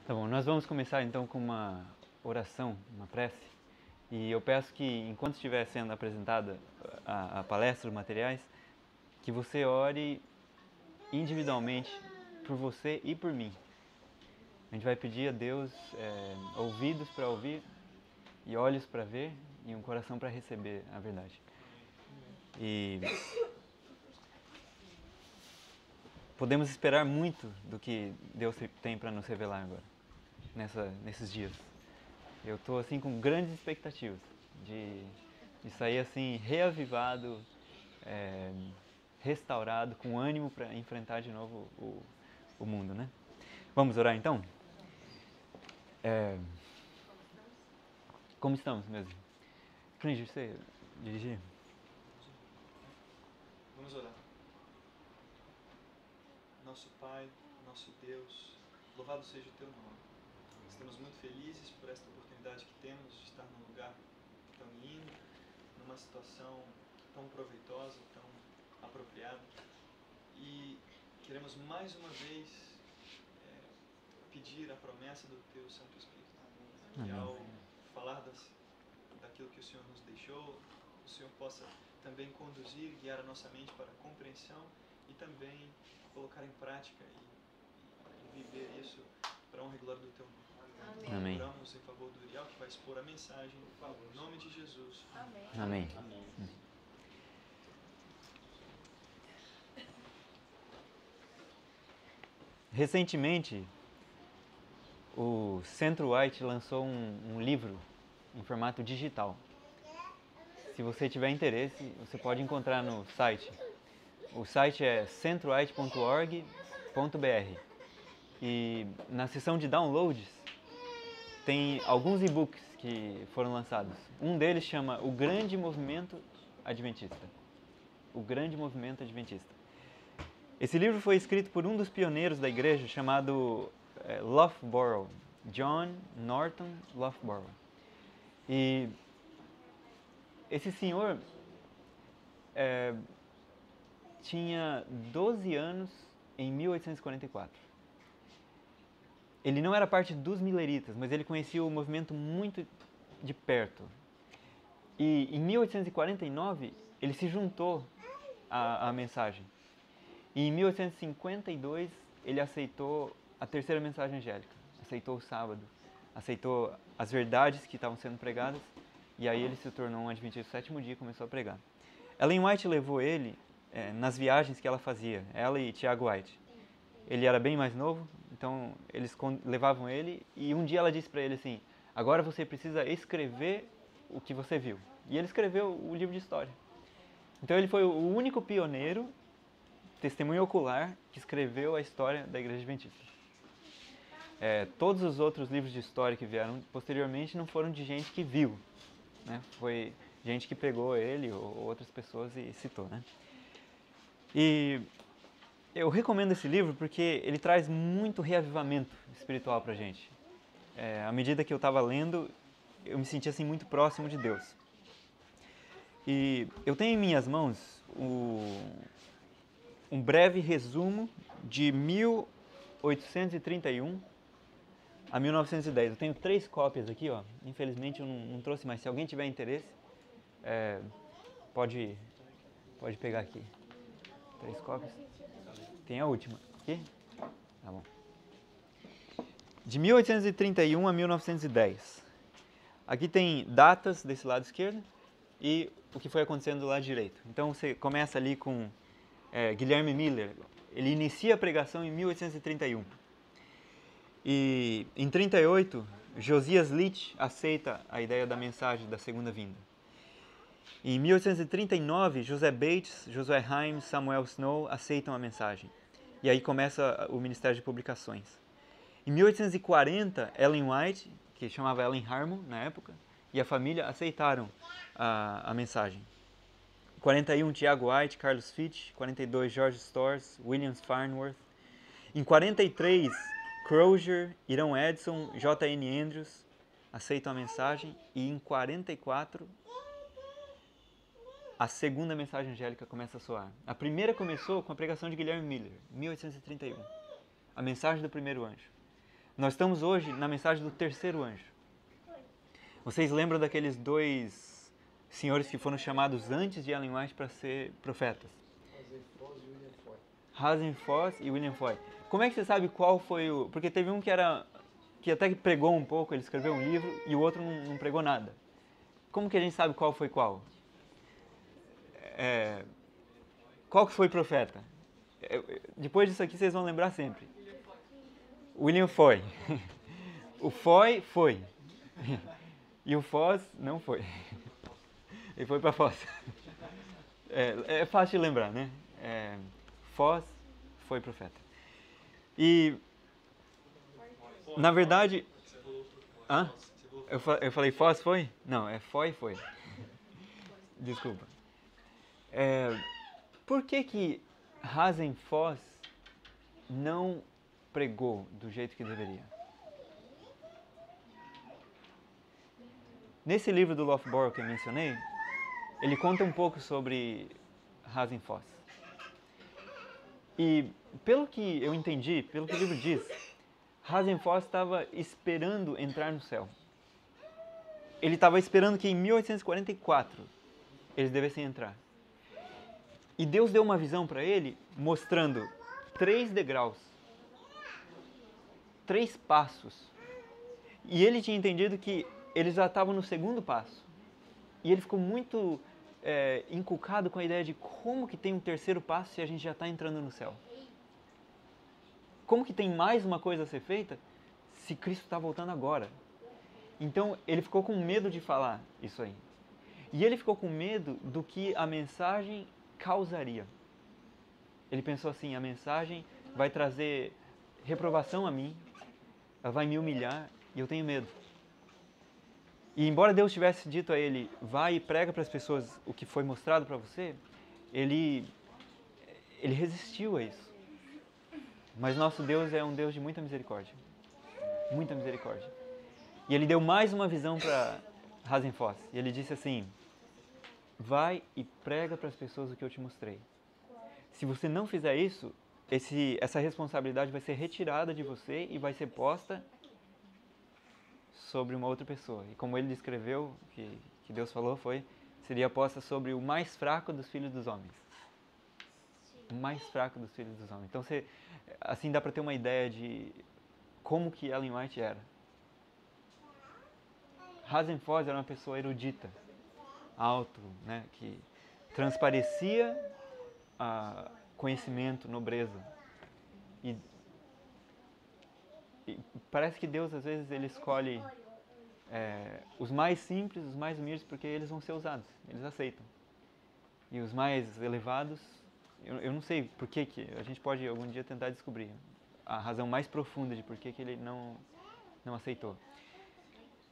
Tá bom, nós vamos começar então com uma oração, uma prece. E eu peço que, enquanto estiver sendo apresentada a palestra, os materiais, que você ore individualmente por você e por mim. A gente vai pedir a Deus ouvidos para ouvir e olhos para ver e um coração para receber a verdade. E podemos esperar muito do que Deus tem para nos revelar agora, nesses dias. Eu estou assim com grandes expectativas de sair assim reavivado, restaurado, com ânimo para enfrentar de novo o mundo, né? Vamos orar então? Como estamos mesmo? Cringe, você dirigir? Vamos orar. Nosso Pai, nosso Deus, louvado seja o Teu nome. Estamos muito felizes por esta oportunidade que temos de estar num lugar tão lindo, numa situação tão proveitosa, tão apropriada. E queremos mais uma vez pedir a promessa do Teu Santo Espírito. Que ao falar daquilo que o Senhor nos deixou, o Senhor possa também conduzir, guiar a nossa mente para a compreensão e também colocar em prática e viver isso para a honra e glória do Teu nome. Amém. Oramos em favor do Uriel, que vai expor a mensagem, em nome de Jesus. Amém. Recentemente, o Centro White lançou um livro em formato digital. Se você tiver interesse, você pode encontrar no site. O site é centroWhite.org.br e na seção de downloads tem alguns e-books que foram lançados. Um deles chama O Grande Movimento Adventista. O Grande Movimento Adventista. Esse livro foi escrito por um dos pioneiros da igreja chamado Loughborough, John Norton Loughborough. E esse senhor tinha 12 anos em 1844. Ele não era parte dos mileritas, mas ele conhecia o movimento muito de perto. E em 1849 ele se juntou à mensagem. E em 1852 ele aceitou a terceira mensagem angélica, aceitou o sábado, aceitou as verdades que estavam sendo pregadas, e aí ele se tornou um adventista do sétimo dia e começou a pregar. Ellen White levou ele nas viagens que ela fazia, ela e Tiago White. Ele era bem mais novo, então eles levavam ele, e um dia ela disse para ele assim: agora você precisa escrever o que você viu. E ele escreveu o livro de história. Então ele foi o único pioneiro, testemunho ocular, que escreveu a história da Igreja Adventista. Todos os outros livros de história que vieram posteriormente não foram de gente que viu, né? Foi gente que pegou ele ou outras pessoas e citou, né? E eu recomendo esse livro porque ele traz muito reavivamento espiritual pra gente. À medida que eu estava lendo, eu me sentia assim muito próximo de Deus. E eu tenho em minhas mãos um breve resumo de 1831 a 1910. Eu tenho 3 cópias aqui, ó. Infelizmente eu não trouxe, mas se alguém tiver interesse, pode pegar aqui. 3 cópias. Tem a última. Aqui? Tá bom. De 1831 a 1910. Aqui tem datas desse lado esquerdo e o que foi acontecendo do lado direito. Então você começa ali com Guilherme Miller. Ele inicia a pregação em 1831. E em 38, Josias Litch aceita a ideia da mensagem da segunda vinda. Em 1839, José Bates, Josué Himes, Samuel Snow aceitam a mensagem. E aí começa o Ministério de Publicações. Em 1840, Ellen White, que chamava Ellen Harmon na época, e a família aceitaram a mensagem. Em 41, Tiago White, Carlos Fitch. 42, George Storrs, William Farnworth. Em 43, Crozier, Irão Edson, J.N. Andrews aceitam a mensagem. E em 44, a segunda mensagem angélica começa a soar. A primeira começou com a pregação de Guilherme Miller, em 1831. A mensagem do primeiro anjo. Nós estamos hoje na mensagem do terceiro anjo. Vocês lembram daqueles dois senhores que foram chamados antes de Ellen White para ser profetas? Hazen Foss e William Foy. Como é que você sabe qual foi o... Porque teve um que até que pregou um pouco, ele escreveu um livro, e o outro não pregou nada. Como que a gente sabe qual foi qual? Qual que foi profeta? Depois disso aqui vocês vão lembrar sempre. William Foy. O Foy foi. E o Foss não foi. Ele foi para Foz. É fácil de lembrar, né? Foss foi profeta. E, na verdade... Hã? Eu falei Foss foi? Não, é Foy foi. Desculpa. Por que Hazen Foss não pregou do jeito que deveria? Nesse livro do Loughborough que eu mencionei, ele conta um pouco sobre Hazen Foss. E pelo que eu entendi, pelo que o livro diz, Hazen Foss estava esperando entrar no céu. Ele estava esperando que em 1844 eles devessem entrar. E Deus deu uma visão para ele mostrando 3 degraus, 3 passos. E ele tinha entendido que eles já estavam no segundo passo. E ele ficou muito inculcado com a ideia de como que tem um terceiro passo se a gente já está entrando no céu. Como que tem mais uma coisa a ser feita se Cristo está voltando agora? Então ele ficou com medo de falar isso aí. E ele ficou com medo do que a mensagem causaria. Ele pensou assim, a mensagem vai trazer reprovação a mim, ela vai me humilhar e eu tenho medo. E embora Deus tivesse dito a ele, vai e prega para as pessoas o que foi mostrado para você, ele resistiu a isso. Mas nosso Deus é um Deus de muita misericórdia. Muita misericórdia. E ele deu mais uma visão para Hazen Foss. E ele disse assim, vai e prega para as pessoas o que eu te mostrei. Se você não fizer isso, essa responsabilidade vai ser retirada de você e vai ser posta sobre uma outra pessoa. E como ele descreveu, que Deus falou, seria posta sobre o mais fraco dos filhos dos homens. O mais fraco dos filhos dos homens. Então, assim dá para ter uma ideia de como que Ellen White era. Hazen Foss era uma pessoa erudita, alto, né, que transparecia conhecimento, nobreza. E parece que Deus, às vezes, ele escolhe os mais simples, os mais humildes, porque eles vão ser usados, eles aceitam. E os mais elevados, eu não sei por que a gente pode algum dia tentar descobrir a razão mais profunda de por que ele não aceitou.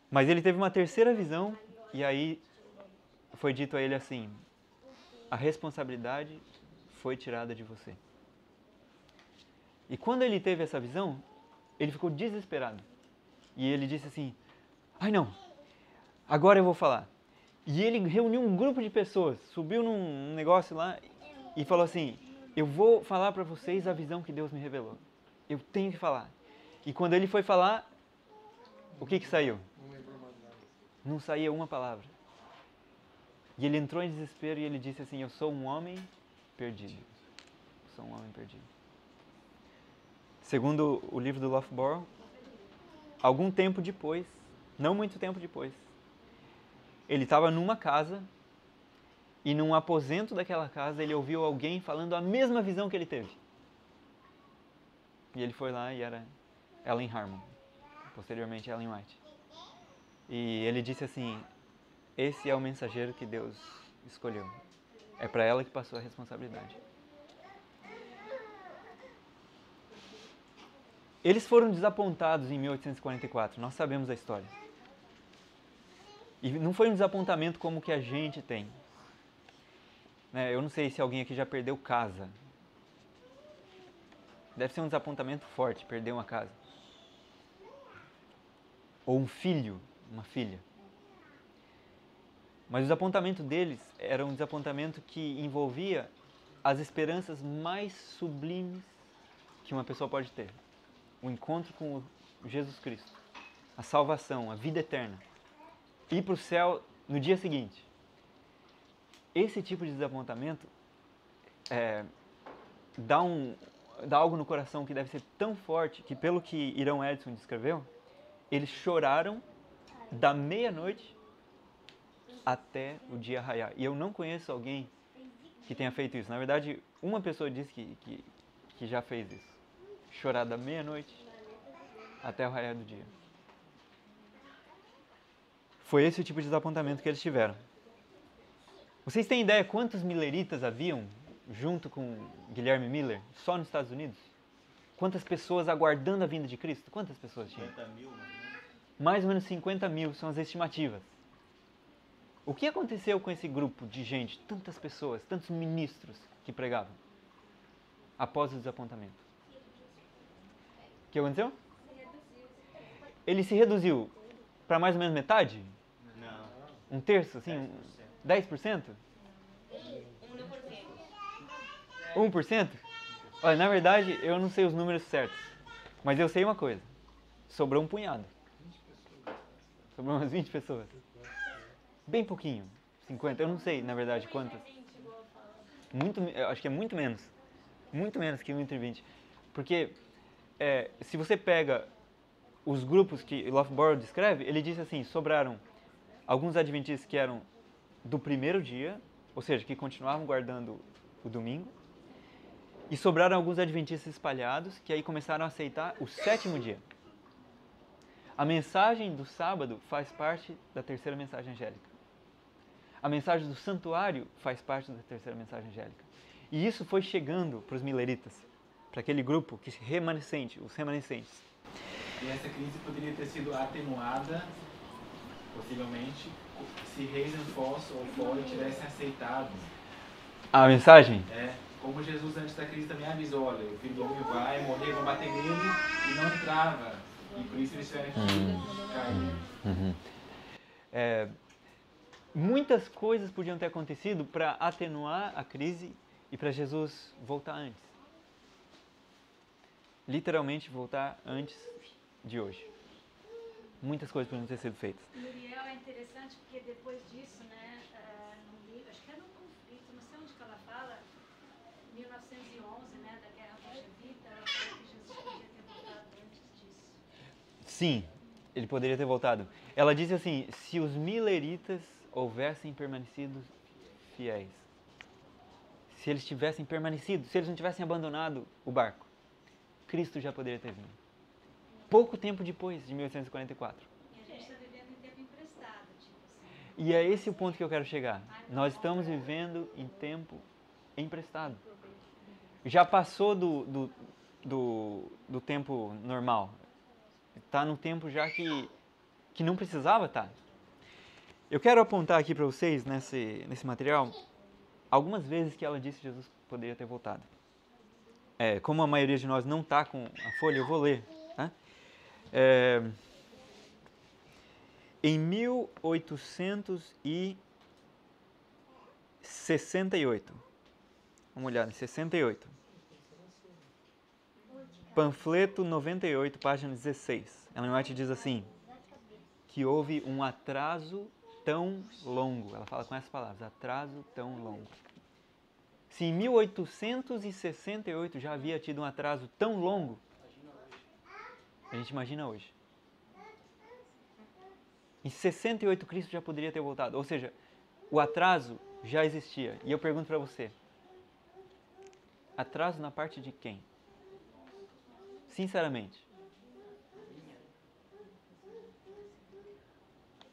Mas ele teve uma terceira visão e aí foi dito a ele assim, a responsabilidade foi tirada de você. E quando ele teve essa visão, ele ficou desesperado. E ele disse assim, ai não, agora eu vou falar. E ele reuniu um grupo de pessoas, subiu num negócio lá e falou assim, eu vou falar para vocês a visão que Deus me revelou. Eu tenho que falar. E quando ele foi falar, o que saiu? Não saía uma palavra. E ele entrou em desespero e ele disse assim, eu sou um homem perdido. Eu sou um homem perdido. Segundo o livro do Loughborough, algum tempo depois, não muito tempo depois, ele estava numa casa e num aposento daquela casa ele ouviu alguém falando a mesma visão que ele teve. E ele foi lá e era Ellen Harmon, posteriormente Ellen White. E ele disse assim, esse é o mensageiro que Deus escolheu. É para ela que passou a responsabilidade. Eles foram desapontados em 1844, nós sabemos a história. E não foi um desapontamento como o que a gente tem. Eu não sei se alguém aqui já perdeu casa. Deve ser um desapontamento forte, perder uma casa. Ou um filho, uma filha. Mas o desapontamento deles era um desapontamento que envolvia as esperanças mais sublimes que uma pessoa pode ter. O encontro com Jesus Cristo, a salvação, a vida eterna, ir para o céu no dia seguinte. Esse tipo de desapontamento dá algo no coração que deve ser tão forte que, pelo que Irão Edson descreveu, eles choraram da meia-noite até o dia raiar. E eu não conheço alguém que tenha feito isso. Na verdade, uma pessoa disse que já fez isso. Chorar da meia-noite até o raiar do dia. Foi esse o tipo de desapontamento que eles tiveram. Vocês têm ideia quantos milleritas haviam junto com Guilherme Miller, só nos Estados Unidos? Quantas pessoas aguardando a vinda de Cristo? Quantas pessoas tinham? 50 mil, Mais ou menos 50 mil são as estimativas. O que aconteceu com esse grupo de gente, tantas pessoas, tantos ministros que pregavam, após o desapontamento? O que aconteceu? Ele se reduziu para mais ou menos metade? Não. Um terço, assim? 10%? 1%? Olha, na verdade, eu não sei os números certos. Mas eu sei uma coisa. Sobrou um punhado. Sobrou umas 20 pessoas. Bem pouquinho. 50, eu não sei, na verdade, quantas. Eu acho que é muito menos. Muito menos que 1 entre 20. Porque se você pega os grupos que Loftborough descreve, ele diz assim, sobraram alguns adventistas que eram do primeiro dia, ou seja, que continuavam guardando o domingo, e sobraram alguns adventistas espalhados que aí começaram a aceitar o sétimo dia. A mensagem do sábado faz parte da terceira mensagem angélica. A mensagem do santuário faz parte da terceira mensagem angélica. E isso foi chegando para os milleritas, para aquele grupo os remanescentes. E essa crise poderia ter sido atenuada, possivelmente, se Reis Foss ou Ford tivessem aceitado. A mensagem? Como Jesus antes da crise também avisou, olha, o filho do homem vai morrer, vão bater nele, e não entrava. E por isso eles tiveram que cair. Muitas coisas podiam ter acontecido para atenuar a crise e para Jesus voltar antes. Literalmente voltar antes de hoje. Muitas coisas podiam ter sido feitas. Muriel é interessante porque depois disso, né, no livro, acho que é no conflito, não sei onde que ela fala, 1911, né, da Guerra Bolchevita, ela fala que Jesus podia ter voltado antes disso. Sim, ele poderia ter voltado. Ela disse assim, se os milleritas houvessem permanecido fiéis, se eles tivessem permanecido, se eles não tivessem abandonado o barco, Cristo já poderia ter vindo. Pouco tempo depois de 1844. E a gente está vivendo em tempo emprestado, tipo assim. E é esse o ponto que eu quero chegar. Nós estamos vivendo em tempo emprestado. Já passou do tempo normal. Está no tempo já que não precisava estar. Eu quero apontar aqui para vocês, nesse material, algumas vezes que ela disse que Jesus poderia ter voltado. Como a maioria de nós não está com a folha, eu vou ler. Tá? Em 1868, vamos olhar, em 68, panfleto 98, página 16, Ellen White diz assim, que houve um atraso tão longo, ela fala com essas palavras, atraso tão longo. Se em 1868 já havia tido um atraso tão longo, a gente imagina hoje. Em 68 Cristo já poderia ter voltado, ou seja, o atraso já existia. E eu pergunto para você, atraso na parte de quem? Sinceramente.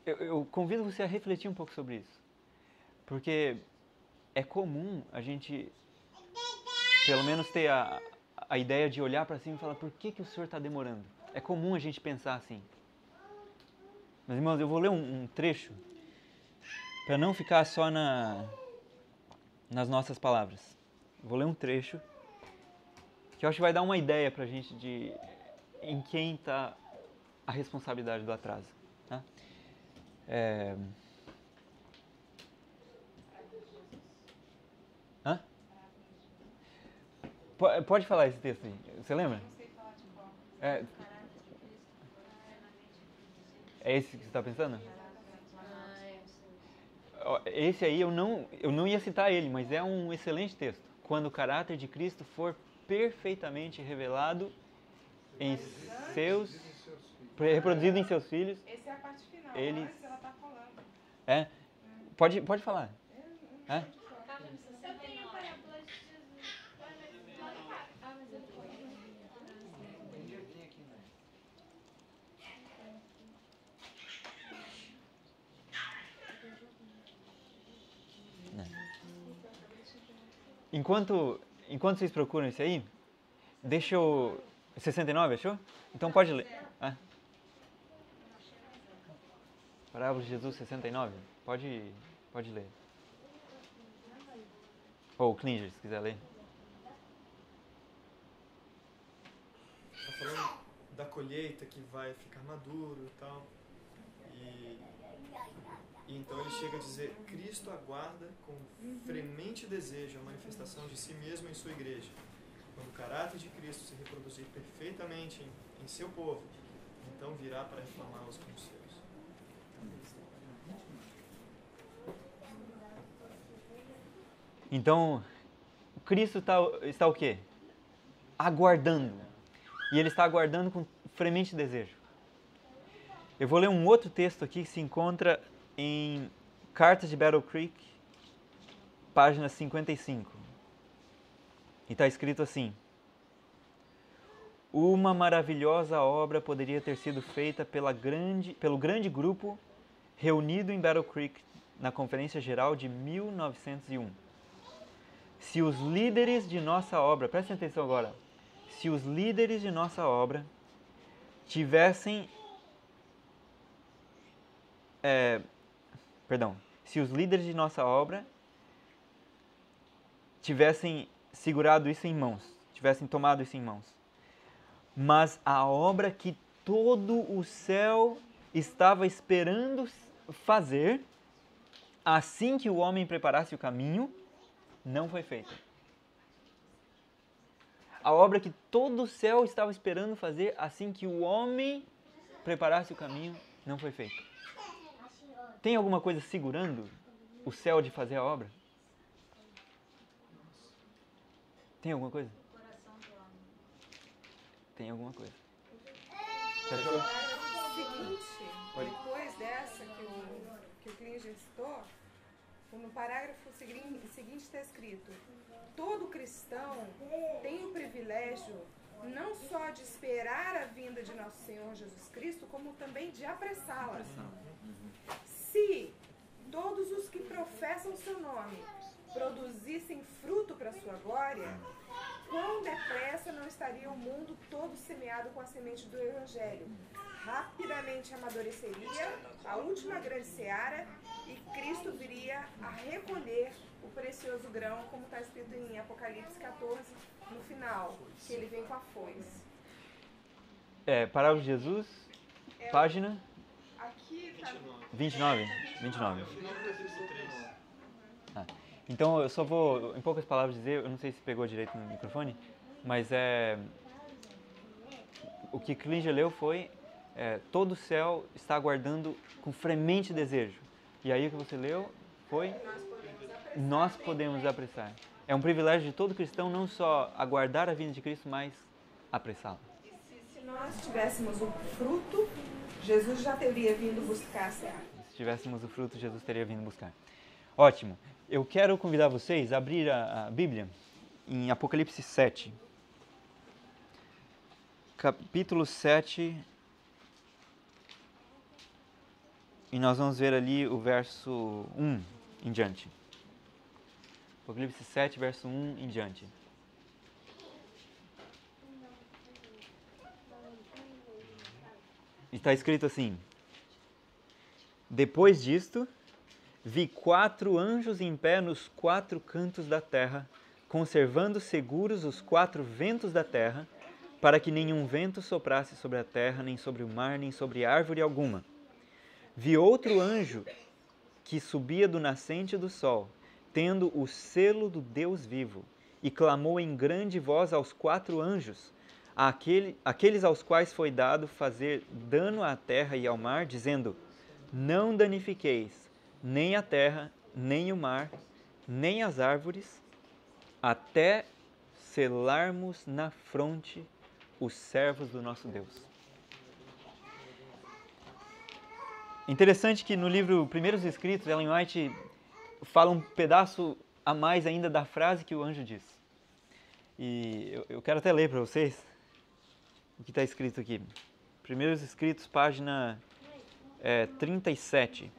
Eu convido você a refletir um pouco sobre isso. Porque é comum a gente, pelo menos, ter a ideia de olhar para cima e falar, por que o Senhor está demorando? É comum a gente pensar assim. Mas, irmãos, eu vou ler um trecho para não ficar só nas nossas palavras. Eu vou ler um trecho que eu acho que vai dar uma ideia para a gente de em quem está a responsabilidade do atraso. Tá? Pode falar esse texto aí. Você lembra? É esse que você está pensando? Ó, esse aí eu não ia citar ele, mas é um excelente texto. Quando o caráter de Cristo for perfeitamente revelado em seus, reproduzido em seus filhos. Essa é a parte final. Eles, Antes ela está falando. é? Pode falar. É? Enquanto vocês procuram isso aí, deixa eu... 69, achou? Então pode ler. É. Parábola de Jesus 69. Pode ler. Ou Klinger, se quiser ler. Está falando da colheita que vai ficar maduro e tal. E então ele chega a dizer: Cristo aguarda com fremente desejo a manifestação de si mesmo em sua igreja. Quando o caráter de Cristo se reproduzir perfeitamente em seu povo, então virá para reclamá-los como seus. Então, Cristo está o quê? Aguardando. E ele está aguardando com fremente desejo. Eu vou ler um outro texto aqui que se encontra em Cartas de Battle Creek, página 55. E está escrito assim: uma maravilhosa obra poderia ter sido feita pelo grande grupo reunido em Battle Creek na Conferência Geral de 1901. Se os líderes de nossa obra, prestem atenção agora, se os líderes de nossa obra tivessem, se os líderes de nossa obra tivessem segurado isso em mãos, tivessem tomado isso em mãos, mas a obra que todo o céu estava esperando fazer, assim que o homem preparasse o caminho, não foi feita. A obra que todo o céu estava esperando fazer, assim que o homem preparasse o caminho, não foi feita. Tem alguma coisa segurando o céu de fazer a obra? Tem alguma coisa? Tem alguma coisa. Você achou? Seguinte, depois dessa que o Klinger citou, no parágrafo seguinte está escrito: todo cristão tem o privilégio não só de esperar a vinda de nosso Senhor Jesus Cristo, como também de apressá-la. Se todos os que professam seu nome produzissem fruto para sua glória, quão depressa não estaria o mundo todo semeado com a semente do Evangelho? Rapidamente amadureceria a última grande seara e Cristo viria a recolher o precioso grão, como está escrito em Apocalipse 14, no final, que ele vem com a foice. Parábola de Jesus, página Aqui está 29. Então eu só vou, em poucas palavras, dizer, eu não sei se pegou direito no microfone, mas o que Klinger leu foi: todo o céu está aguardando com fremente desejo. E aí o que você leu foi: nós podemos apressar. É um privilégio de todo cristão não só aguardar a vinda de Cristo, mas apressá-la. Se nós tivéssemos o fruto, Jesus já teria vindo buscar a seara. Se tivéssemos o fruto, Jesus teria vindo buscar. Ótimo. Eu quero convidar vocês a abrir a Bíblia em Apocalipse 7. Capítulo 7. E nós vamos ver ali o verso 1 em diante. Apocalipse 7, verso 1 em diante. Está escrito assim: depois disto, vi 4 anjos em pé nos 4 cantos da terra, conservando seguros os 4 ventos da terra, para que nenhum vento soprasse sobre a terra, nem sobre o mar, nem sobre árvore alguma. Vi outro anjo que subia do nascente do sol, tendo o selo do Deus vivo, e clamou em grande voz aos 4 anjos, aqueles aos quais foi dado fazer dano à terra e ao mar, dizendo: não danifiqueis nem a terra, nem o mar, nem as árvores, até selarmos na fronte os servos do nosso Deus. Interessante que no livro Primeiros Escritos, Ellen White fala um pedaço a mais ainda da frase que o anjo diz. E eu quero até ler para vocês o que está escrito aqui. Primeiros Escritos, página 37.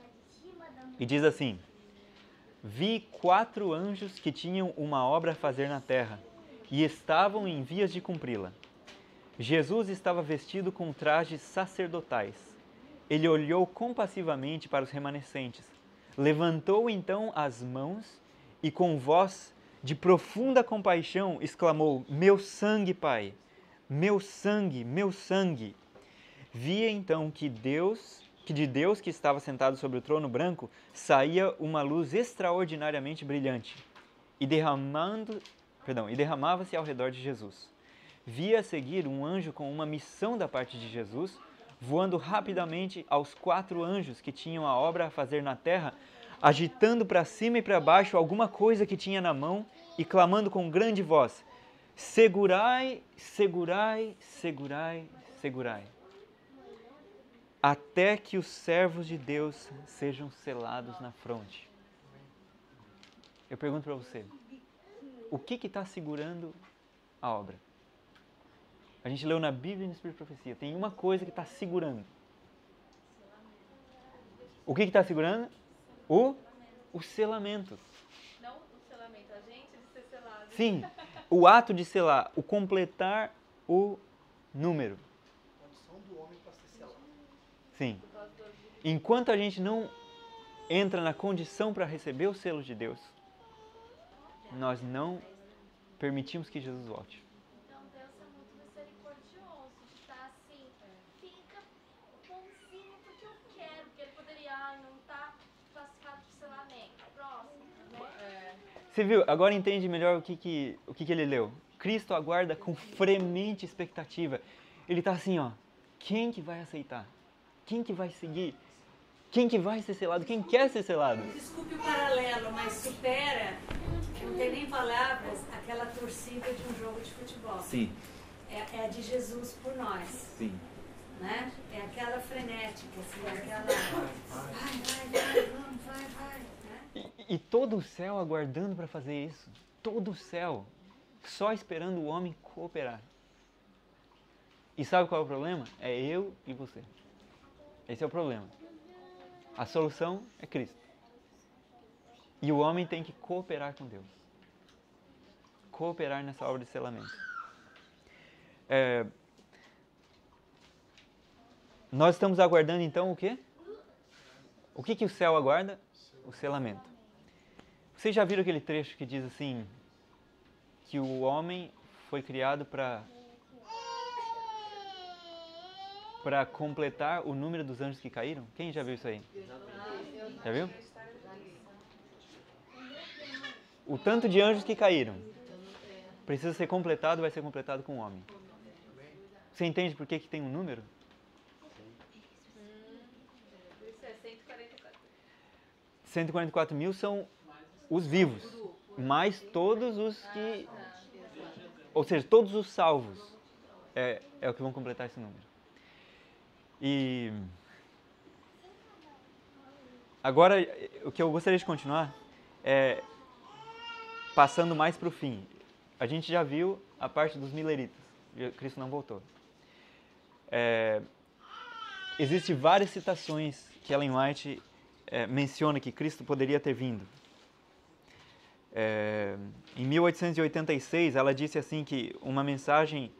E diz assim: vi 4 anjos que tinham uma obra a fazer na terra, e estavam em vias de cumpri-la. Jesus estava vestido com trajes sacerdotais. Ele olhou compassivamente para os remanescentes, levantou então as mãos e com voz de profunda compaixão exclamou: meu sangue, Pai, meu sangue, meu sangue. Via então que de Deus que estava sentado sobre o trono branco saía uma luz extraordinariamente brilhante e derramava-se ao redor de Jesus. Via a seguir um anjo com uma missão da parte de Jesus, voando rapidamente aos 4 anjos que tinham a obra a fazer na terra, agitando para cima e para baixo alguma coisa que tinha na mão e clamando com grande voz: segurai, segurai, segurai, segurai, até que os servos de Deus sejam selados na fronte. Eu pergunto para você, o que está segurando a obra? A gente leu na Bíblia e no Espírito de Profecia, tem uma coisa que está segurando. O que está segurando? O selamento. Não o selamento, a gente de ser selado. Sim, o ato de selar, o completar o número. A condição do homem para ser selado. Sim. Enquanto a gente não entra na condição para receber o selo de Deus, nós não permitimos que Jesus volte. Então Deus é muito misericordioso de estar assim, fica bonzinho porque eu quero, porque ele poderia, não está classificado para selamento, próximo, né? Você viu? Agora entende melhor o que ele leu. Cristo aguarda com fremente expectativa. Ele está assim, ó, quem que vai aceitar? Quem que vai seguir? Quem que vai ser selado? Quem quer ser selado? Desculpe o paralelo, mas supera, não tem nem palavras, aquela torcida de um jogo de futebol. Sim. É a de Jesus por nós. Sim. Né? É aquela frenética, assim, aquela... Vai, vamos, vai. Né? E todo o céu aguardando para fazer isso. Todo o céu. Só esperando o homem cooperar. E sabe qual é o problema? É eu e você. Esse é o problema. A solução é Cristo. E o homem tem que cooperar com Deus. Cooperar nessa obra de selamento. Nós estamos aguardando então o quê? O que o céu aguarda? O selamento. Vocês já viram aquele trecho que diz assim, que o homem foi criado para completar o número dos anjos que caíram? Quem já viu isso aí? Já viu? O tanto de anjos que caíram precisa ser completado, vai ser completado com o homem. Você entende por que tem um número? Isso é 144. 144 mil são os vivos, mais todos os que... Ou seja, todos os salvos é o que vão completar esse número. E agora, o que eu gostaria de continuar é passando mais para o fim. A gente já viu a parte dos mileritas. Cristo não voltou. Existem várias citações que Ellen White menciona que Cristo poderia ter vindo. Em 1886, ela disse assim que uma mensagem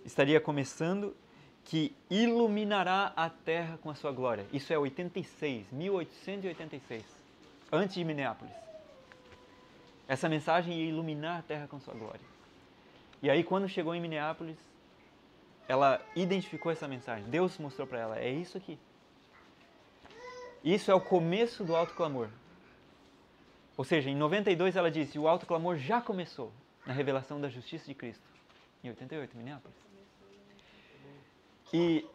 estaria começando que iluminará a terra com a sua glória. Isso é 1886, antes de Minneapolis. Essa mensagem ia iluminar a terra com sua glória. E aí, quando chegou em Minneapolis, ela identificou essa mensagem. Deus mostrou para ela, é isso aqui. Isso é o começo do alto clamor. Ou seja, em 92 ela disse, o alto clamor já começou na revelação da justiça de Cristo. Em 88, Minneapolis. E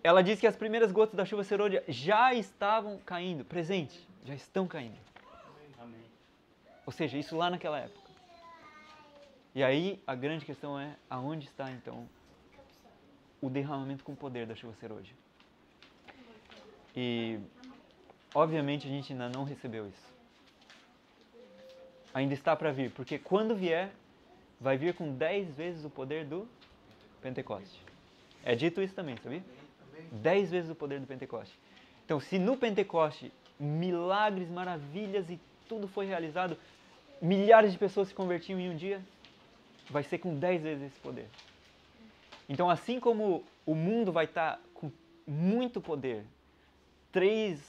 ela diz que as primeiras gotas da chuva serôdia já estavam caindo, presente, já estão caindo. Amém. Ou seja, isso lá naquela época. E aí a grande questão é, aonde está então o derramamento com poder da chuva serôdia? E obviamente a gente ainda não recebeu isso. Ainda está para vir, porque quando vier, vai vir com 10 vezes o poder do Pentecoste. É dito isso também, sabia? 10 vezes o poder do Pentecoste. Então, se no Pentecoste milagres, maravilhas e tudo foi realizado, milhares de pessoas se convertiam em um dia, vai ser com 10 vezes esse poder. Então, assim como o mundo vai estar com muito poder, 3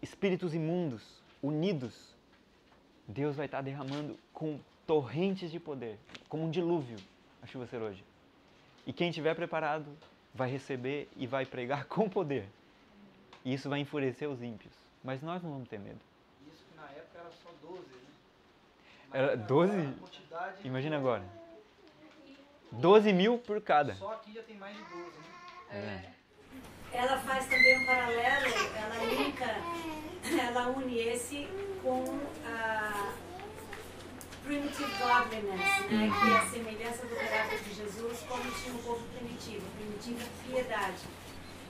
espíritos imundos unidos, Deus vai estar derramando com torrentes de poder, como um dilúvio, a chuva serôdia. E quem estiver preparado vai receber e vai pregar com poder. E isso vai enfurecer os ímpios. Mas nós não vamos ter medo. Isso que na época era só 12, né? Era 12? A quantidade Imagina agora. 12 mil por cada. Só aqui já tem mais de 12, né? Ela faz também um paralelo, ela linka, ela une esse com a primitive godliness, né, que é a semelhança do caráter de Jesus, como tinha o povo primitivo, primitiva piedade.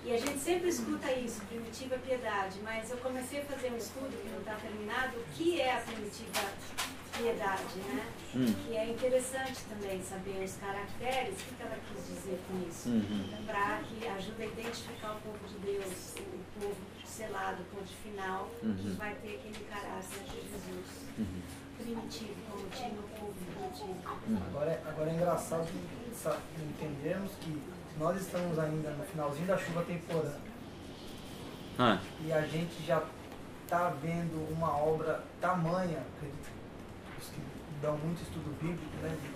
E a gente sempre escuta isso, primitiva piedade, mas eu comecei a fazer um estudo que não está terminado, o que é a primitiva piedade, né? E é interessante também saber os caracteres, o que ela quis dizer com isso, para que ajude a identificar o povo de Deus, o povo selado, o povo final, que vai ter aquele caráter de Jesus. Primitivo, como tinha o povo primitivo. Agora é engraçado entendermos que nós estamos ainda no finalzinho da chuva temporânea. E a gente já está vendo uma obra tamanha, os que dão muito estudo bíblico, né? De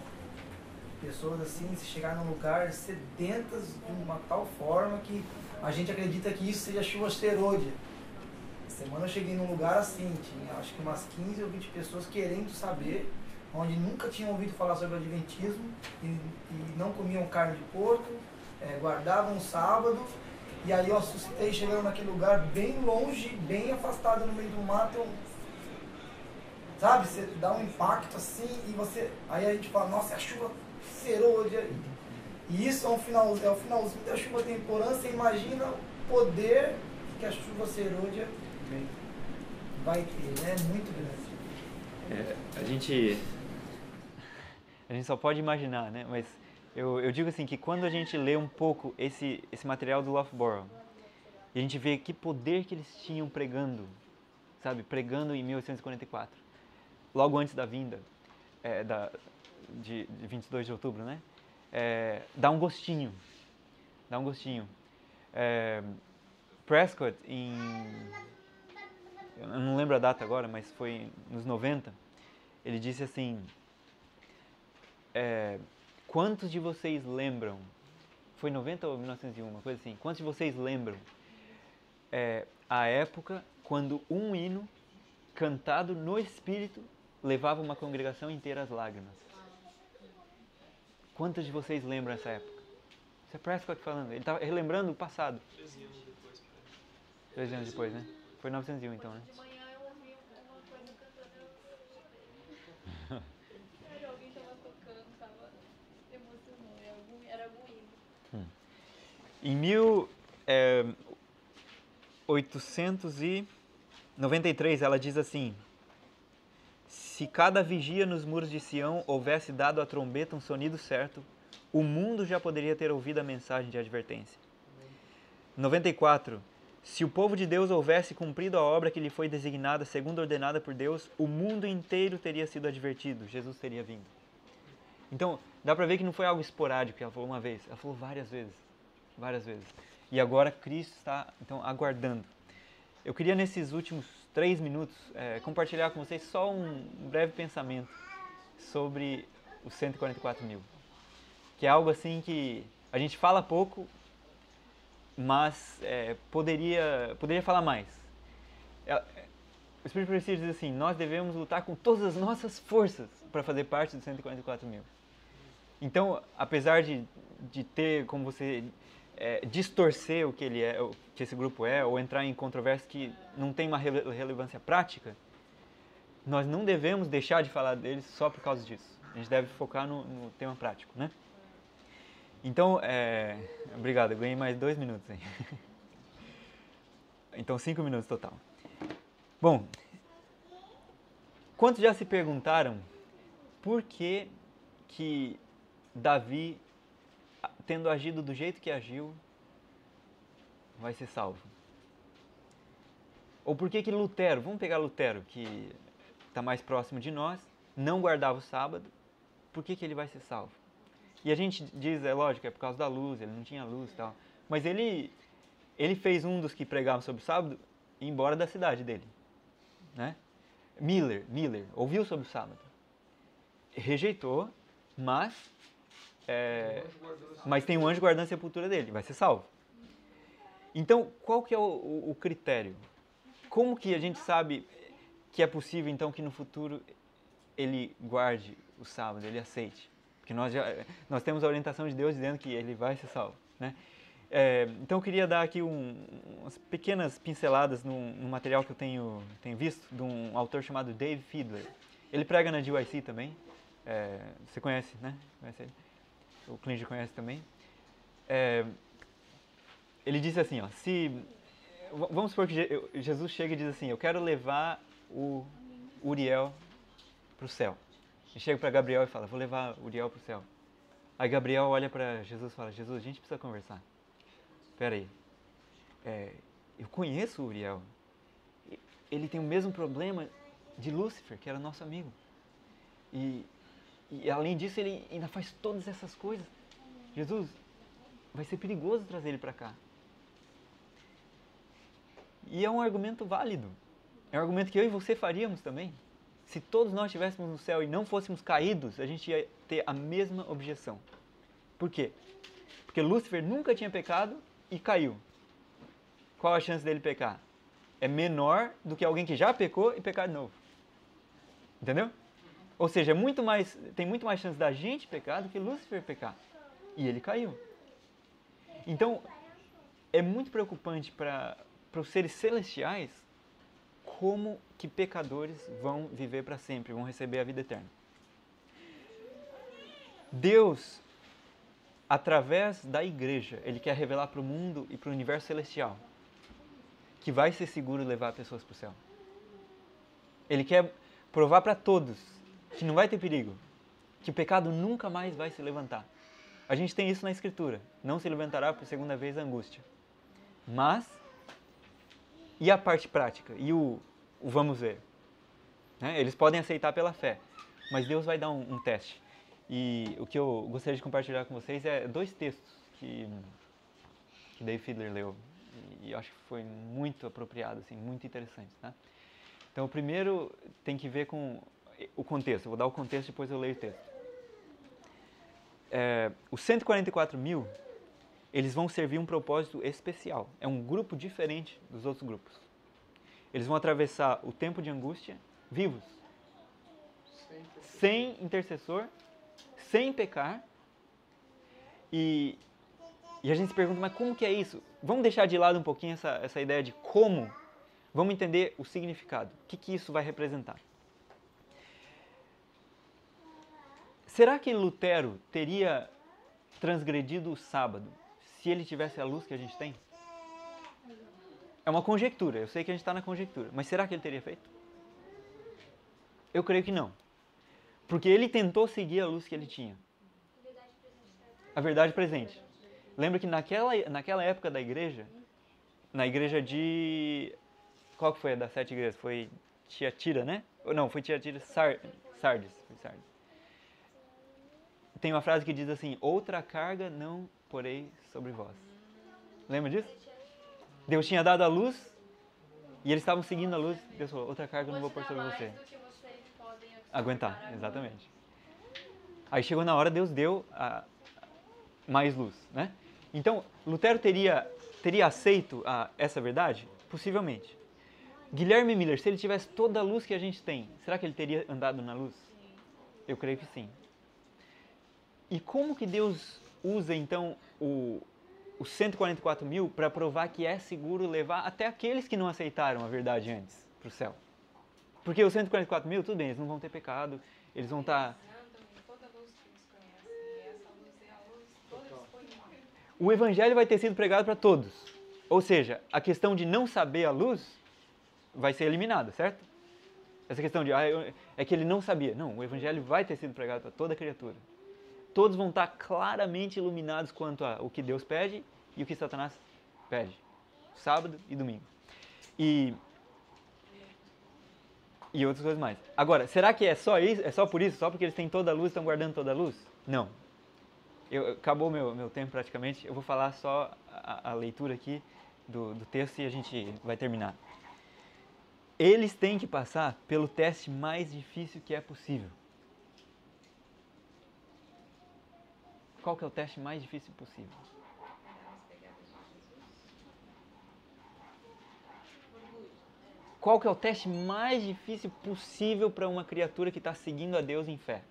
pessoas assim, se chegar num lugar sedentas de uma tal forma que a gente acredita que isso seja chuva serôdia. Semana eu cheguei num lugar assim, tinha acho que umas 15 ou 20 pessoas querendo saber, onde nunca tinham ouvido falar sobre o Adventismo e não comiam carne de porco, guardavam o sábado, e aí eu assustei chegando naquele lugar bem longe, bem afastado no meio do mato, sabe, você dá um impacto assim, e aí a gente fala, nossa, é a chuva serôdia, e isso é o finalzinho da chuva temporânea, você imagina o poder que a chuva serôdia vai ter, né? Muito grande. A gente só pode imaginar, né? Mas eu digo assim, que quando a gente lê um pouco esse material do Loughborough, e a gente vê que poder que eles tinham pregando, sabe? Pregando em 1844, logo antes da vinda de 22 de outubro, né? Dá um gostinho. Prescott, eu não lembro a data agora, mas foi nos 90, ele disse assim, quantos de vocês lembram, foi 90 ou 1901, uma coisa assim, quantos de vocês lembram a época quando um hino cantado no Espírito levava uma congregação inteira às lágrimas? Quantos de vocês lembram essa época? Isso é Prescott falando, ele estava relembrando o passado. 13 anos depois. 13 anos depois, né? Foi 1901 então, né? De manhã eu ouvi uma coisa cantando. Sério, alguém tava tocando, tava emocionando. Era algum hino. Em 1893 ela diz assim: se cada vigia nos muros de Sião houvesse dado à trombeta um sonido certo, o mundo já poderia ter ouvido a mensagem de advertência. 94. Se o povo de Deus houvesse cumprido a obra que lhe foi designada, segundo ordenada por Deus, o mundo inteiro teria sido advertido, Jesus teria vindo. Então, dá para ver que não foi algo esporádico que ela falou uma vez, ela falou várias vezes. E agora Cristo está, então, aguardando. Eu queria, nesses últimos 3 minutos, compartilhar com vocês só um breve pensamento sobre os 144 mil. Que é algo assim que a gente fala pouco, mas poderia falar mais. O Espírito Profecia diz assim, nós devemos lutar com todas as nossas forças para fazer parte dos 144 mil. Então, apesar de ter, como você distorcer o que ele é, o que esse grupo é, ou entrar em controvérsias que não tem uma relevância prática, nós não devemos deixar de falar deles só por causa disso. A gente deve focar no tema prático, né? Então, obrigado, eu ganhei mais 2 minutos aí. Então, 5 minutos total. Bom, quantos já se perguntaram por que Davi, tendo agido do jeito que agiu, vai ser salvo? Ou por que Lutero, vamos pegar Lutero, que está mais próximo de nós, não guardava o sábado, por que ele vai ser salvo? E a gente diz, é lógico, é por causa da luz, ele não tinha luz e tal. Mas ele fez um dos que pregavam sobre o sábado ir embora da cidade dele. Né? Miller, ouviu sobre o sábado. Rejeitou, mas tem um anjo guardando a sepultura dele, vai ser salvo. Então, qual que é o critério? Como que a gente sabe que é possível, então, que no futuro ele guarde o sábado, ele aceite? Porque nós temos a orientação de Deus dizendo que ele vai ser salvo, né? Então eu queria dar aqui umas pequenas pinceladas no material que eu tenho visto, de um autor chamado Dave Fiedler. Ele prega na GYC também, você conhece, né? Conhece ele? O Clint conhece também. Ele diz assim, ó, vamos supor que Jesus chega e diz assim, eu quero levar o Uriel para o céu. Ele chega para Gabriel e fala, vou levar o Uriel para o céu. Aí Gabriel olha para Jesus e fala, Jesus, a gente precisa conversar. Espera aí, eu conheço o Uriel. Ele tem o mesmo problema de Lúcifer, que era nosso amigo. E além disso, ele ainda faz todas essas coisas. Jesus, vai ser perigoso trazer ele para cá. E é um argumento válido. É um argumento que eu e você faríamos também. Se todos nós estivéssemos no céu e não fôssemos caídos, a gente ia ter a mesma objeção. Por quê? Porque Lúcifer nunca tinha pecado e caiu. Qual a chance dele pecar? É menor do que alguém que já pecou e pecar de novo. Entendeu? Ou seja, tem muito mais chance da gente pecar do que Lúcifer pecar. E ele caiu. Então, é muito preocupante para os seres celestiais como que pecadores vão viver para sempre, vão receber a vida eterna. Deus, através da igreja, Ele quer revelar para o mundo e para o universo celestial que vai ser seguro levar pessoas para o céu. Ele quer provar para todos que não vai ter perigo, que o pecado nunca mais vai se levantar. A gente tem isso na Escritura, não se levantará por segunda vez a angústia. Mas, e a parte prática? E o vamos ver? Né? Eles podem aceitar pela fé, mas Deus vai dar um teste. E o que eu gostaria de compartilhar com vocês é 2 textos que Dave Fiedler leu. E eu acho que foi muito apropriado, assim, muito interessante. Tá? Então, o primeiro tem que ver com o contexto. Eu vou dar o contexto e depois eu leio o texto. Os 144 mil, eles vão servir um propósito especial. É um grupo diferente dos outros grupos. Eles vão atravessar o tempo de angústia vivos, sem intercessor, sem pecar. E a gente se pergunta, mas como que é isso? Vamos deixar de lado um pouquinho essa ideia de como. Vamos entender o significado. O que isso vai representar? Será que Lutero teria transgredido o sábado se ele tivesse a luz que a gente tem? É uma conjectura, eu sei que a gente está na conjectura, mas será que ele teria feito? Eu creio que não. Porque ele tentou seguir a luz que ele tinha. A verdade presente. Lembra que naquela época da igreja, na igreja de... Qual que foi a das 7 igrejas? Foi Tiatira, né? Não, foi Tiatira, Sardes. Foi Sardes. Tem uma frase que diz assim, outra carga não porei sobre vós. Lembra disso? Deus tinha dado a luz e eles estavam seguindo a luz. Deus falou, outra carga eu não vou pôr sobre você. Aguentar, exatamente. Aí chegou na hora, Deus deu mais luz, né? Então, Lutero teria aceito essa verdade? Possivelmente. Guilherme Miller, se ele tivesse toda a luz que a gente tem, será que ele teria andado na luz? Eu creio que sim. E como que Deus usa, então, os 144 mil para provar que é seguro levar até aqueles que não aceitaram a verdade antes para o céu. Porque os 144 mil, tudo bem, eles não vão ter pecado, eles vão estar... O evangelho vai ter sido pregado para todos. Ou seja, a questão de não saber a luz vai ser eliminada, certo? Essa questão de, é que ele não sabia. Não, o evangelho vai ter sido pregado para toda criatura. Todos vão estar claramente iluminados quanto ao que Deus pede e o que Satanás pede. Sábado e domingo. E outras coisas mais. Agora, será que é só isso? É só por isso? Só porque eles têm toda a luz, estão guardando toda a luz? Não. Acabou meu tempo praticamente. Eu vou falar só a leitura aqui do texto e a gente vai terminar. Eles têm que passar pelo teste mais difícil que é possível. Qual que é o teste mais difícil possível? Qual que é o teste mais difícil possível para uma criatura que está seguindo a Deus em fé?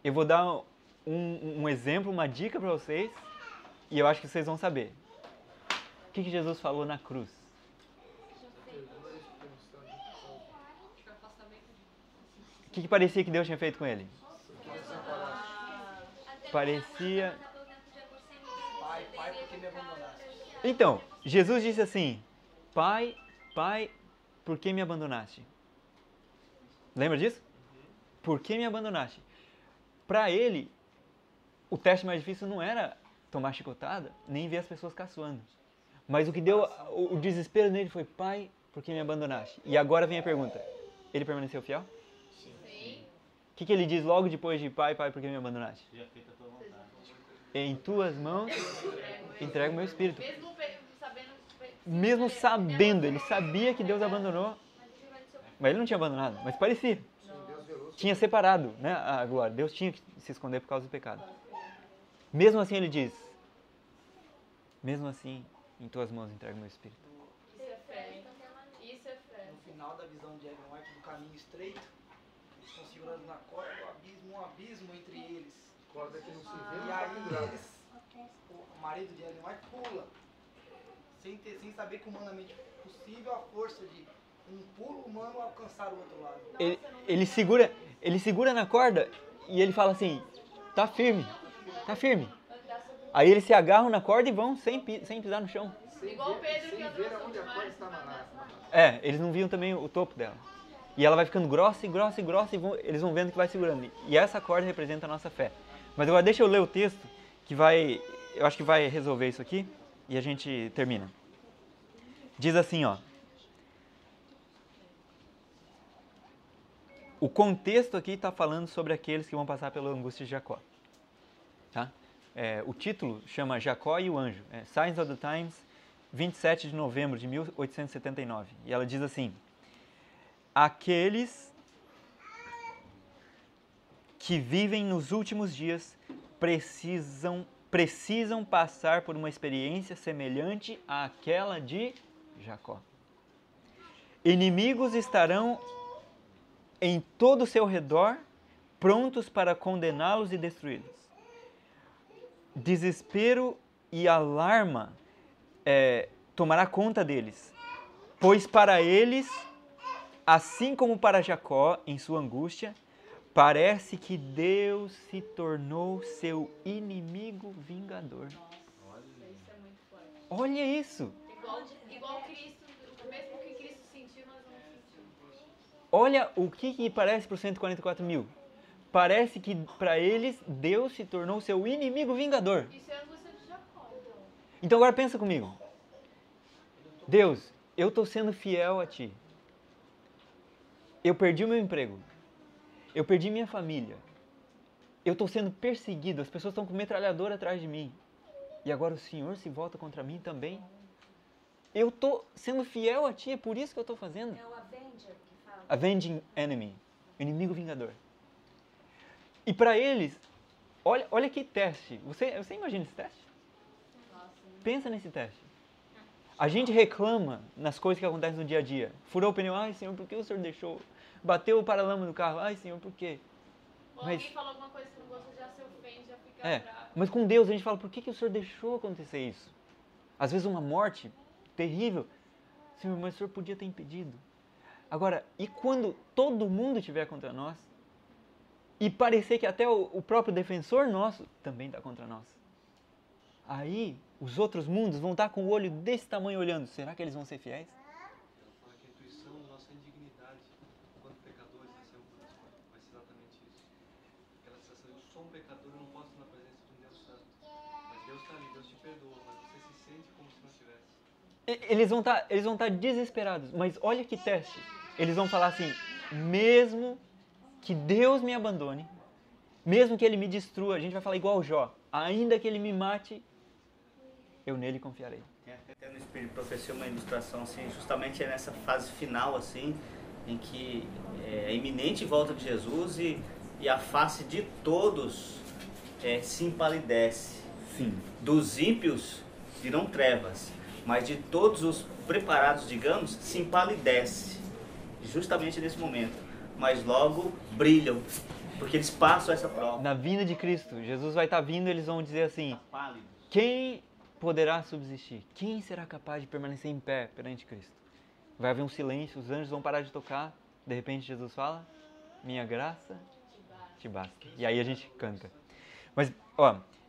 Eu vou dar um exemplo, uma dica para vocês, e eu acho que vocês vão saber. O que Jesus falou na cruz? O que parecia que Deus tinha feito com ele? Parecia... Pai, por que me abandonaste? Então, Jesus disse assim, Pai, por que me abandonaste? Lembra disso? Por que me abandonaste? Para ele, o teste mais difícil não era tomar chicotada, nem ver as pessoas caçoando. Mas o que deu o desespero nele foi, Pai, por que me abandonaste? E agora vem a pergunta, ele permaneceu fiel? Sim. O que ele diz logo depois de Pai, por que me abandonaste? Em tuas mãos entrego o meu espírito. Mesmo sabendo, ele sabia que Deus abandonou, mas ele não tinha abandonado, mas parecia. Tinha separado, né, a glória. Deus tinha que se esconder por causa do pecado. Mesmo assim ele diz, mesmo assim, em tuas mãos entrego o meu espírito. Isso é fé. Isso é fé. No final da visão de Ellen White, do caminho estreito, eles estão segurando na corda do abismo, um abismo entre eles. Corda que não se vê, E aí eles, o marido de Ellen White pula, sem saber que humanamente possível a força de um pulo humano alcançar o outro lado. Ele segura na corda e ele fala assim, tá firme. Aí eles se agarram na corda e vão sem pisar no chão. Igual o Pedro que ver aonde a corda está amarrada. Eles não viam também o topo dela. E ela vai ficando grossa e eles vão vendo que vai segurando. E essa corda representa a nossa fé. Mas agora deixa eu ler o texto que eu acho que vai resolver isso aqui e a gente termina. Diz assim, ó. O contexto aqui está falando sobre aqueles que vão passar pela angústia de Jacó. Tá? O título chama Jacó e o Anjo. Signs of the Times, 27 de novembro de 1879. E ela diz assim, aqueles que vivem nos últimos dias precisam passar por uma experiência semelhante àquela de Jacó. Inimigos estarão em todo o seu redor, prontos para condená-los e destruí-los. Desespero e alarma tomará conta deles, pois para eles, assim como para Jacó, em sua angústia, parece que Deus se tornou seu inimigo vingador. Isso é muito forte. Olha isso! Igual Cristo, o mesmo que Cristo sentiu, nós vamos sentir. Olha o que parece para os 144 mil. Parece que para eles Deus se tornou seu inimigo vingador. Isso é a angústia de Jacó, então. Então agora pensa comigo. Deus, eu estou sendo fiel a Ti. Eu perdi o meu emprego. Eu perdi minha família. Eu estou sendo perseguido. As pessoas estão com metralhadora atrás de mim. E agora o Senhor se volta contra mim também. Eu estou sendo fiel a Ti. É por isso que eu estou fazendo. É o Avenger que fala. Avenging enemy. Inimigo vingador. E para eles, olha que teste. Você imagina esse teste? Pensa nesse teste. A gente reclama nas coisas que acontecem no dia a dia. Furou o pneu, ai Senhor, por que o Senhor deixou? Bateu o paralama do carro, ai Senhor, por quê? Ou alguém falou alguma coisa que não Mas com Deus a gente fala, por que o Senhor deixou acontecer isso? Às vezes uma morte terrível. Senhor, mas o Senhor podia ter impedido. Agora, e quando todo mundo estiver contra nós? E parecer que até o próprio defensor nosso também está contra nós. Aí, os outros mundos vão estar com o olho desse tamanho olhando. Será que eles vão ser fiéis? Ela fala que a intuição da nossa indignidade, enquanto pecadores, vai ser exatamente isso. Aquela sensação, eu sou um pecador, eu não posso estar na presença de um Deus santo. Mas Deus está ali, Deus te perdoa, mas você se sente como se não tivesse. Eles vão estar desesperados. Mas olha que teste. Eles vão falar assim, mesmo que Deus me abandone, mesmo que Ele me destrua, a gente vai falar igual Jó, ainda que Ele me mate, eu nele confiarei. Até no Espírito de Profecia uma ilustração assim, justamente nessa fase final assim, em que é a iminente volta de Jesus e a face de todos se empalidece. Sim. Dos ímpios virão trevas, mas de todos os preparados, digamos, se empalidece. Justamente nesse momento. Mas logo brilham, porque eles passam essa prova. Na vinda de Cristo, Jesus vai estar vindo e eles vão dizer assim, quem poderá subsistir? Quem será capaz de permanecer em pé perante Cristo? Vai haver um silêncio, os anjos vão parar de tocar, de repente Jesus fala, minha graça te basta. E aí a gente canta. Mas,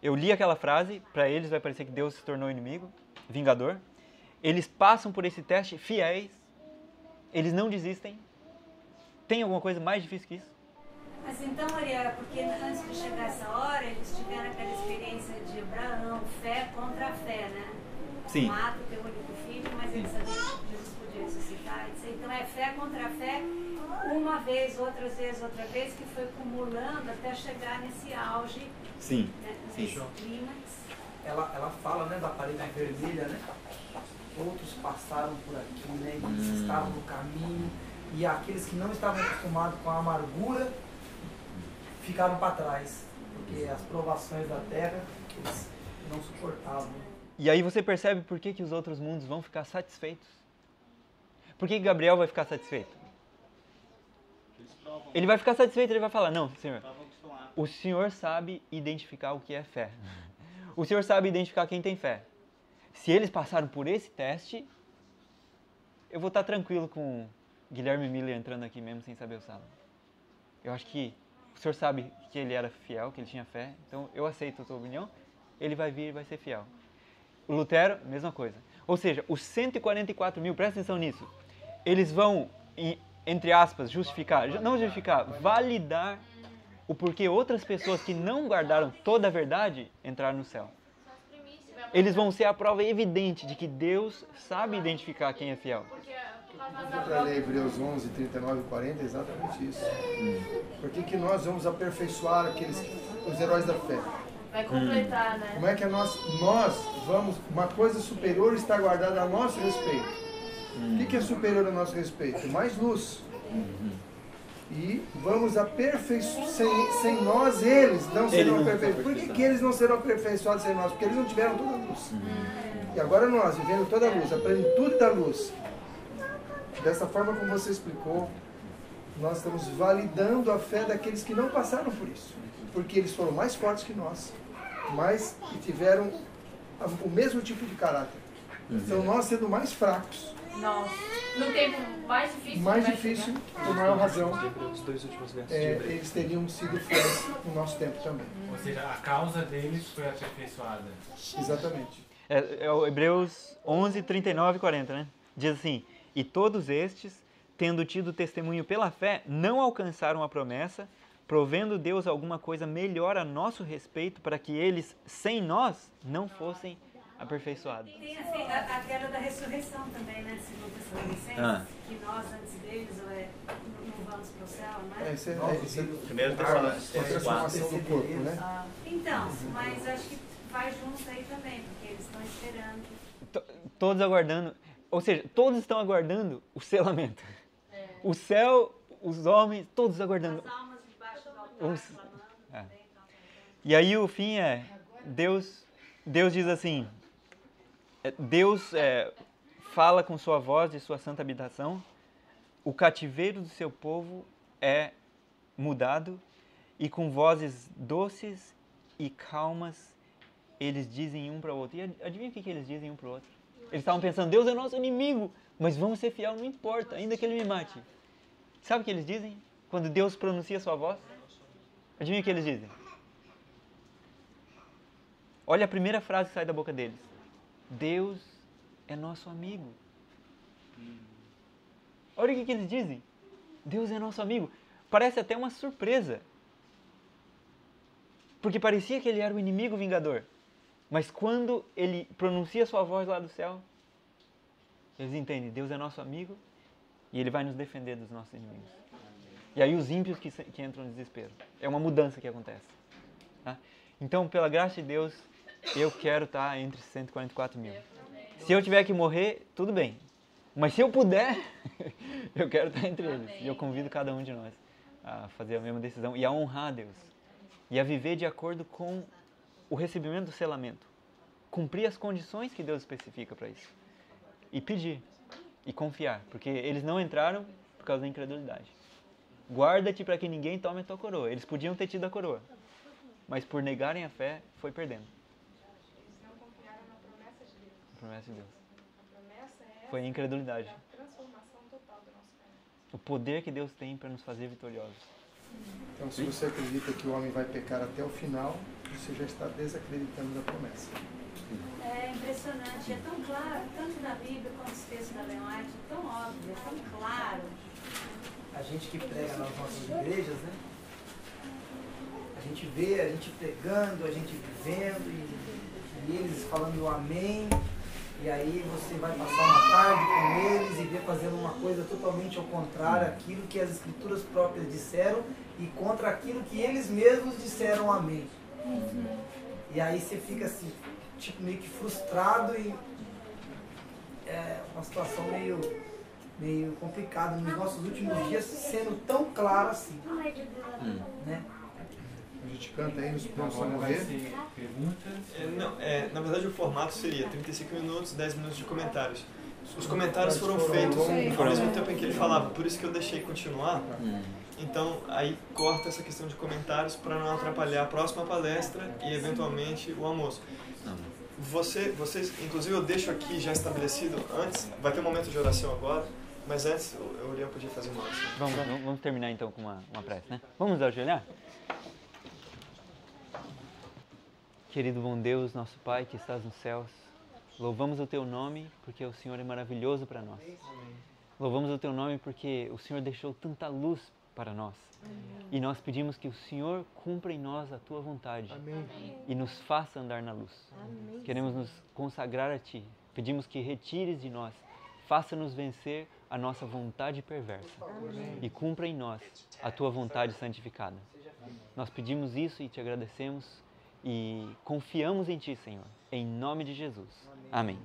eu li aquela frase, para eles vai parecer que Deus se tornou inimigo, vingador. Eles passam por esse teste fiéis, eles não desistem. Tem alguma coisa mais difícil que isso? Mas então, Ariel, porque antes de chegar essa hora, eles tiveram aquela experiência de Abraão, fé contra a fé, né? Sim. Mata o teu único filho, mas ele sabia que Jesus podia ressuscitar. Então é fé contra a fé, uma vez, outra vez, que foi acumulando até chegar nesse auge. Sim. Né? Nesse clímax. Ela fala, né, da parede vermelha, né? Outros passaram por aqui, né? Eles estavam no caminho. E aqueles que não estavam acostumados com a amargura ficaram para trás, porque as provações da terra eles não suportavam. E aí você percebe por que os outros mundos vão ficar satisfeitos. Por que Gabriel vai ficar satisfeito? Ele vai ficar satisfeito, ele vai falar, não, Senhor, o Senhor sabe identificar o que é fé. O Senhor sabe identificar quem tem fé. Se eles passaram por esse teste, eu vou estar tranquilo com Guilherme Miller entrando aqui mesmo sem saber o salmo. Eu acho que o Senhor sabe que ele era fiel, que ele tinha fé, então eu aceito a tua opinião, ele vai vir e vai ser fiel. O Lutero, mesma coisa. Ou seja, os 144 mil, presta atenção nisso, eles vão, entre aspas, validar o porquê outras pessoas que não guardaram toda a verdade entraram no céu. Eles vão ser a prova evidente de que Deus sabe identificar quem é fiel. Para ler Hebreus 11, 39 e 40 é exatamente isso. Por que nós vamos aperfeiçoar os heróis da fé? Vai completar, né? Como é que nós vamos, uma coisa superior está guardada a nosso respeito. O que é superior a nosso respeito? Mais luz. E vamos aperfeiçoar, sem nós eles não serão aperfeiçoados. Por que eles não serão aperfeiçoados sem nós? Porque eles não tiveram toda a luz. E agora nós, vivendo toda a luz, a plenitude da luz, dessa forma como você explicou, nós estamos validando a fé daqueles que não passaram por isso. Porque eles foram mais fortes que nós, e tiveram o mesmo tipo de caráter. Então nós sendo mais fracos, Nossa, no tempo mais difícil. mais difícil, por maior razão, Os dois últimos versos de Hebreus. eles teriam sido fiéis no nosso tempo também. Ou seja, a causa deles foi aperfeiçoada. Exatamente. É o Hebreus 11, 39 e 40, né? Diz assim, e todos estes, tendo tido testemunho pela fé, não alcançaram a promessa, provendo Deus alguma coisa melhor a nosso respeito, para que eles, sem nós, não fossem aperfeiçoados. Tem a queda da ressurreição também, né? Segundo Tessalonicenses, que nós antes deles não vamos para o céu, não é? Isso é Primeiro a Tessalonicenses transformação do corpo, né? Então, mas acho que vai junto aí também, porque eles estão esperando. Todos aguardando, ou seja, todos estão aguardando o selamento. O céu, os homens, todos aguardando. As almas debaixo do altar, clamando. E aí o fim Deus diz assim, Deus fala com sua voz de sua santa habitação, o cativeiro do seu povo é mudado, e com vozes doces e calmas eles dizem um para o outro. E adivinha o que eles dizem um para o outro? Eles estavam pensando, Deus é nosso inimigo, mas vamos ser fiel, não importa, ainda que Ele me mate. Sabe o que eles dizem? Quando Deus pronuncia a sua voz? Adivinha o que eles dizem? Olha a primeira frase que sai da boca deles. Deus é nosso amigo. Olha o que eles dizem. Deus é nosso amigo. Parece até uma surpresa. Porque parecia que ele era o inimigo vingador. Mas quando ele pronuncia sua voz lá do céu, eles entendem, Deus é nosso amigo e Ele vai nos defender dos nossos inimigos. E aí os ímpios que entram no desespero. É uma mudança que acontece. Tá? Então, pela graça de Deus, eu quero estar entre 144 mil. Se eu tiver que morrer, tudo bem. Mas se eu puder, eu quero estar entre eles. E eu convido cada um de nós a fazer a mesma decisão e a honrar a Deus. E a viver de acordo com o recebimento do selamento. Cumprir as condições que Deus especifica para isso. E pedir. E confiar. Porque eles não entraram por causa da incredulidade. Guarda-te para que ninguém tome a tua coroa. Eles podiam ter tido a coroa. Mas por negarem a fé, foi perdendo. Eles não confiaram na promessa de Deus. A promessa de Deus. A promessa é essa, foi a incredulidade. A transformação total do nosso caráter. O poder que Deus tem para nos fazer vitoriosos. Então, se você acredita que o homem vai pecar até o final, você já está desacreditando da promessa. É impressionante, é tão claro, tanto na Bíblia quanto os textos da Ellen White, é tão óbvio, é tão claro. A gente que prega nas nossas igrejas, né? A gente vê, a gente pregando, a gente vivendo, e eles falando o amém, e aí você vai passar uma tarde com eles e ver fazendo uma coisa totalmente ao contrário, aquilo que as escrituras próprias disseram e contra aquilo que eles mesmos disseram amém. E aí você fica assim, tipo, meio que frustrado e é uma situação meio complicada nos nossos últimos dias, sendo tão claro assim. Né? A gente canta aí nos planos para morrer. Na verdade, o formato seria 35 minutos, 10 minutos de comentários. Os comentários foram feitos ao mesmo tempo em que ele falava, por isso que eu deixei continuar. Então, aí corta essa questão de comentários para não atrapalhar a próxima palestra e, eventualmente, o almoço. Vocês, inclusive, eu deixo aqui já estabelecido antes, vai ter um momento de oração agora, mas antes eu Uriel podia fazer uma oração. Vamos terminar então com uma prece, né? Vamos nos ajoelhar? Querido bom Deus, nosso Pai que estás nos céus, louvamos o Teu nome porque o Senhor é maravilhoso para nós. Louvamos o Teu nome porque o Senhor deixou tanta luz para nós. E nós pedimos que o Senhor cumpra em nós a Tua vontade. E nos faça andar na luz. Queremos nos consagrar a Ti. Pedimos que retires de nós, faça-nos vencer a nossa vontade perversa. E cumpra em nós a Tua vontade santificada. Nós pedimos isso e Te agradecemos. E confiamos em Ti, Senhor, em nome de Jesus. Amém.